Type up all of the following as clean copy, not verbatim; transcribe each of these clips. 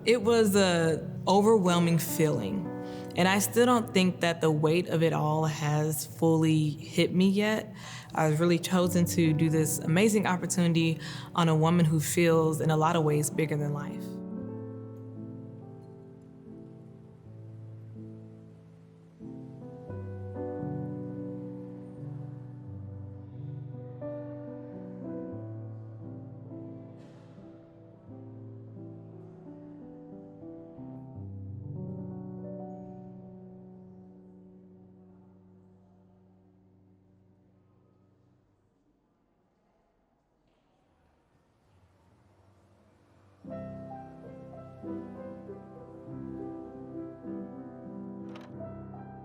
It was an overwhelming feeling. And I still don't think that the weight of it all has fully hit me yet. I was really chosen to do this amazing opportunity on a woman who feels in a lot of ways bigger than life.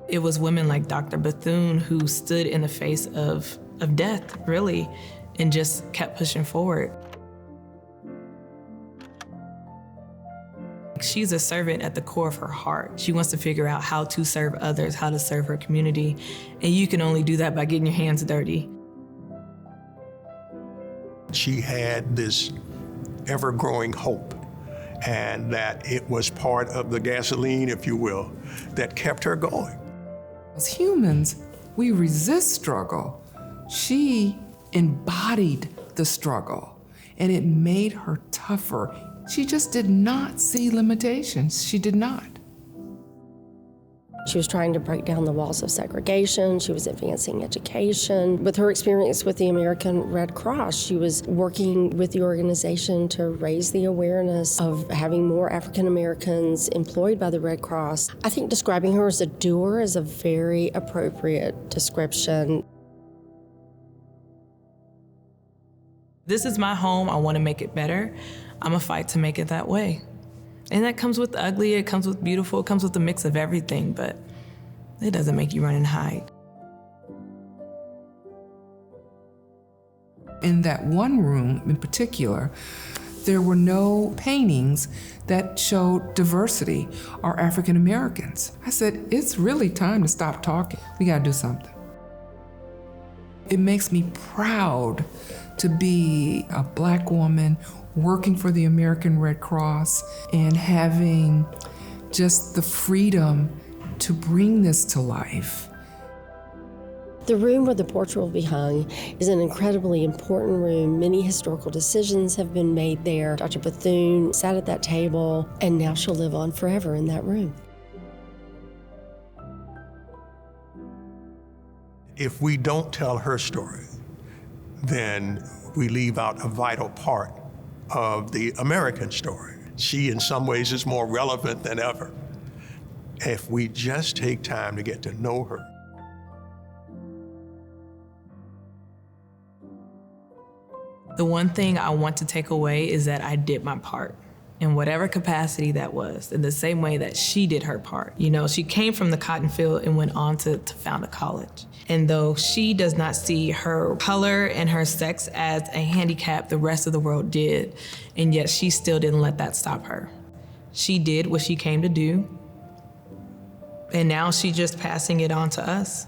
It was women like Dr. Bethune who stood in the face of death, really, and just kept pushing forward. She's a servant at the core of her heart. She wants to figure out how to serve others, how to serve her community, and you can only do that by getting your hands dirty. She had this ever-growing hope, and that it was part of the gasoline, if you will, that kept her going. As humans, we resist struggle. She embodied the struggle, and it made her tougher. She just did not see limitations. She did not. She was trying to break down the walls of segregation. She was advancing education. With her experience with the American Red Cross, she was working with the organization to raise the awareness of having more African Americans employed by the Red Cross. I think describing her as a doer is a very appropriate description. This is my home. I want to make it better. I'm gonna fight to make it that way. And that comes with the ugly, it comes with beautiful, it comes with a mix of everything, but it doesn't make you run and hide. In that one room in particular, there were no paintings that showed diversity or African Americans. I said, it's really time to stop talking. We gotta do something. It makes me proud to be a Black woman working for the American Red Cross and having just the freedom to bring this to life. The room where the portrait will be hung is an incredibly important room. Many historical decisions have been made there. Dr. Bethune sat at that table, and now she'll live on forever in that room. If we don't tell her story, then we leave out a vital part of the American story. She, in some ways, is more relevant than ever. If we just take time to get to know her. The one thing I want to take away is that I did my part in whatever capacity that was, in the same way that she did her part. You know, she came from the cotton field and went on to found a college. And though she does not see her color and her sex as a handicap, the rest of the world did. And yet she still didn't let that stop her. She did what she came to do. And now she's just passing it on to us.